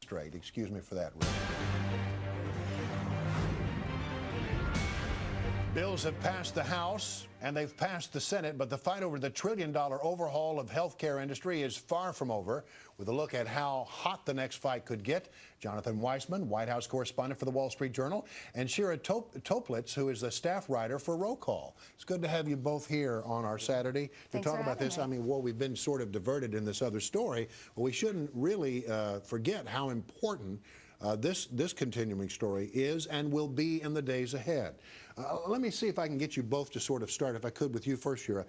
Straight. Excuse me for that, Rick. Bills have passed the House and they've passed the Senate, but the fight over the trillion-dollar overhaul of healthcare industry is far from over. With a look at how hot the next fight could get, Jonathan Weissman, White House correspondent for the Wall Street Journal, and Shira Toplitz, who is the staff writer for Roll Call. It's good to have you both here on our Saturday to talk about this. I mean, well, we've been sort of diverted in this other story, but we shouldn't really forget how important this continuing story is and will be in the days ahead. Let me see if I can get you both to sort of start, if I could, with you first, Shira.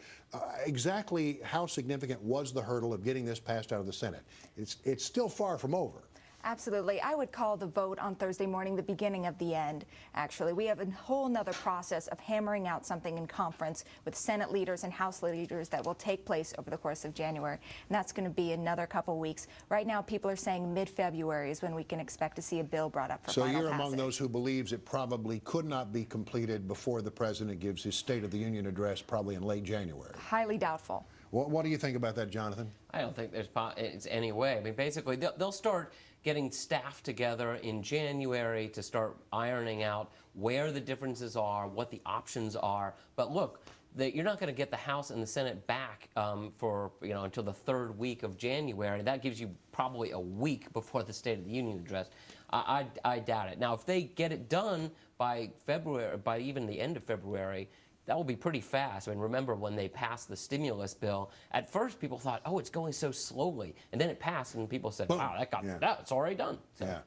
Exactly how significant was the hurdle of getting this passed out of the Senate? It's still far from over. Absolutely. I would call the vote on Thursday morning the beginning of the end, actually. We have a whole nother process of hammering out something in conference with Senate leaders and House leaders that will take place over the course of January. And that's going to be another couple weeks. Right now, people are saying mid-February is when we can expect to see a bill brought up for final passage. So you're among those who believes it probably could not be completed before the president gives his State of the Union address, probably in late January. Highly doubtful. What do you think about that, Jonathan? I don't think it's any way. I mean, basically, they'll start getting staff together in January to start ironing out where the differences are, what the options are. But look, you're not going to get the House and the Senate back until the third week of January. That gives you probably a week before the State of the Union address. I doubt it. Now, if they get it done by February, by even the end of February, that will be pretty fast. I mean, remember when they passed the stimulus bill, at first people thought, oh, it's going so slowly. And then it passed and people said, wow, it's already done. So. Yeah.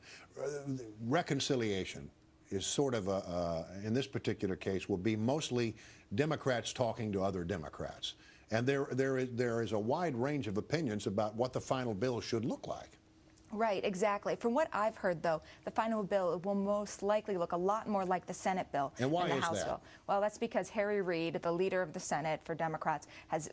Reconciliation is sort of, in this particular case, will be mostly Democrats talking to other Democrats. And there is a wide range of opinions about what the final bill should look like. Right, exactly. From what I've heard, though, the final bill will most likely look a lot more like the Senate bill than the House bill. Well, that's because Harry Reid, the leader of the Senate for Democrats, has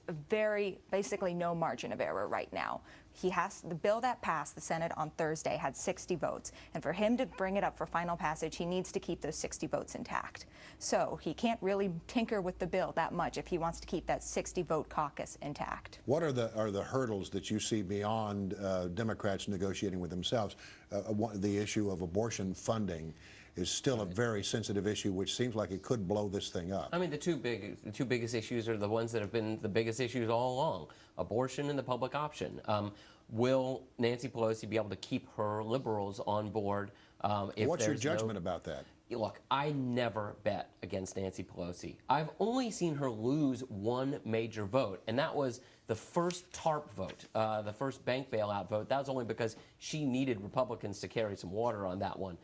basically no margin of error right now. The bill that passed the Senate on Thursday had 60 votes, and for him to bring it up for final passage, he needs to keep those 60 votes intact. So he can't really tinker with the bill that much if he wants to keep that 60-vote caucus intact. What are the hurdles that you see beyond Democrats negotiating with themselves? The issue of abortion funding is still a very sensitive issue, which seems like it could blow this thing up. I mean, the two biggest issues are the ones that have been the biggest issues all along: abortion and the public option. Will Nancy Pelosi be able to keep her liberals on board? What's your judgment about that? Look, I never bet against Nancy Pelosi. I've only seen her lose one major vote, and that was the first TARP vote, the first bank bailout vote. That was only because she needed Republicans to carry some water on that one.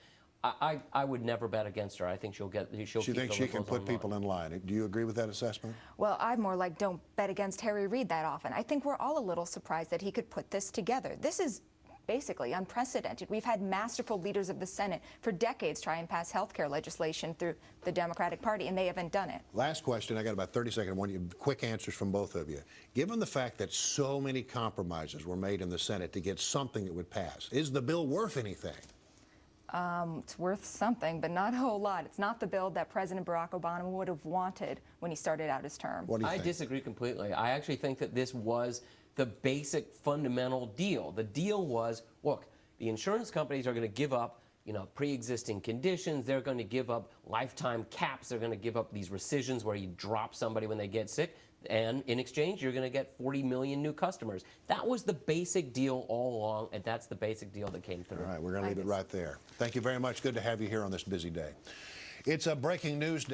I would never bet against her. I think she'll keep the liberals She thinks she can put people in line. Do you agree with that assessment? Well, I'm more like, don't bet against Harry Reid that often. I think we're all a little surprised that he could put this together. This is basically unprecedented. We've had masterful leaders of the Senate for decades try and pass health care legislation through the Democratic Party, and they haven't done it. Last question. I got about 30 seconds. I want you quick answers from both of you. Given the fact that so many compromises were made in the Senate to get something that would pass, is the bill worth anything? It's worth something, but not a whole lot. It's not the bill that President Barack Obama would have wanted when he started out his term. What do you think? I disagree completely. I actually think that this was the basic fundamental deal. The deal was, look, the insurance companies are going to give up pre-existing conditions. They're going to give up lifetime caps. They're going to give up these rescissions where you drop somebody when they get sick. And in exchange, you're going to get 40 million new customers. That was the basic deal all along, and that's the basic deal that came through. All right, we're going to leave it right there. Thank you very much. Good to have you here on this busy day. It's a breaking news day.